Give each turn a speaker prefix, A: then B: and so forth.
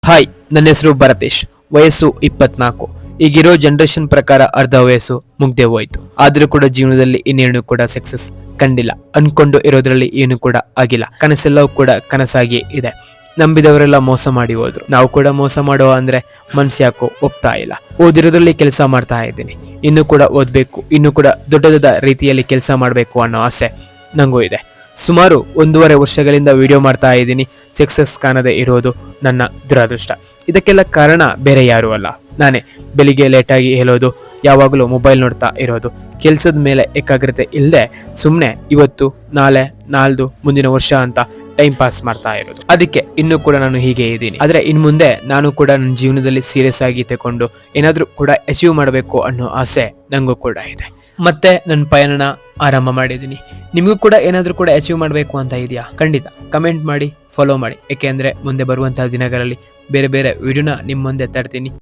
A: Hi, ನನ್ನ ಹೆಸರು ಭರತೇಶ್. ವಯಸ್ಸು 24. ಈಗಿರೋ ಜನರೇಷನ್ ಪ್ರಕಾರ ಅರ್ಧ ವಯಸ್ಸು ಮುಗ್ದೇ ಹೋಯ್ತು. ಆದ್ರೂ ಕೂಡ ಜೀವನದಲ್ಲಿ ಇನ್ನೇನು ಕೂಡ ಸಕ್ಸಸ್ ಕಂಡಿಲ್ಲ. ಅನ್ಕೊಂಡು ಇರೋದ್ರಲ್ಲಿ ಏನು ಕೂಡ ಆಗಿಲ್ಲ. ಕನಸೆಲ್ಲವೂ ಕೂಡ ಕನಸಾಗಿ ಇದೆ. ನಂಬಿದವರೆಲ್ಲ ಮೋಸ ಮಾಡಿ ಹೋದ್ರು. ನಾವು ಕೂಡ ಮೋಸ ಮಾಡುವ ಅಂದ್ರೆ ಮನ್ಸ್ಯಾಕೋ ಒಪ್ತಾ ಇಲ್ಲ. ಓದಿರೋದ್ರಲ್ಲಿ ಕೆಲಸ ಮಾಡ್ತಾ ಇದ್ದೀನಿ. ಇನ್ನು ಕೂಡ ಓದ್ಬೇಕು, ಇನ್ನು ಕೂಡ ದೊಡ್ಡ ದೊಡ್ಡ ರೀತಿಯಲ್ಲಿ ಕೆಲಸ ಮಾಡಬೇಕು ಅನ್ನೋ ಆಸೆ ನಂಗೂ ಇದೆ. ಸುಮಾರು 1.5 ವರ್ಷಗಳಿಂದ ವಿಡಿಯೋ ಮಾಡ್ತಾ ಇದ್ದೀನಿ. ಸಕ್ಸಸ್ ಕಾಣದೇ ಇರೋದು ನನ್ನ ದುರದೃಷ್ಟ. ಇದಕ್ಕೆಲ್ಲ ಕಾರಣ ಬೇರೆ ಯಾರು ಅಲ್ಲ, ನಾನೇ. ಬೆಳಿಗ್ಗೆ ಲೇಟಾಗಿ ಹೇಳೋದು, ಯಾವಾಗಲೂ ಮೊಬೈಲ್ ನೋಡ್ತಾ ಇರೋದು, ಕೆಲಸದ ಮೇಲೆ ಏಕಾಗ್ರತೆ ಇಲ್ಲದೆ ಸುಮ್ಮನೆ ಇವತ್ತು ನಾಳೆ ನಾಳ್ದು ಮುಂದಿನ ವರ್ಷ ಅಂತ ಟೈಮ್ ಪಾಸ್ ಮಾಡ್ತಾ ಇರೋದು. ಅದಕ್ಕೆ ಇನ್ನೂ ಕೂಡ ನಾನು ಹೀಗೆ ಇದ್ದೀನಿ. ಆದ್ರೆ ಇನ್ ಮುಂದೆ ನಾನು ಕೂಡ ನನ್ನ ಜೀವನದಲ್ಲಿ ಸೀರಿಯಸ್ ಆಗಿ ತಗೊಂಡು ಏನಾದ್ರೂ ಕೂಡ ಅಚೀವ್ ಮಾಡಬೇಕು ಅನ್ನೋ ಆಸೆ ನಂಗೂ ಕೂಡ ಇದೆ. ಮತ್ತೆ ನನ್ನ ಪಯಣನ ಆರಂಭ ಮಾಡಿದ್ದೀನಿ. ನಿಮಗೂ ಕೂಡ ಏನಾದ್ರೂ ಕೂಡ ಅಚೀವ್ ಮಾಡಬೇಕು ಅಂತ ಇದೆಯಾ? ಖಂಡಿತ ಕಮೆಂಟ್ ಮಾಡಿ, ಫಾಲೋ ಮಾಡಿ. ಯಾಕೆಂದ್ರೆ ಮುಂದೆ ಬರುವಂತಹ ದಿನಗಳಲ್ಲಿ ಬೇರೆ ಬೇರೆ ವಿಡಿಯೋನ ನಿಮ್ಮ ಮುಂದೆ ತರ್ತೀನಿ.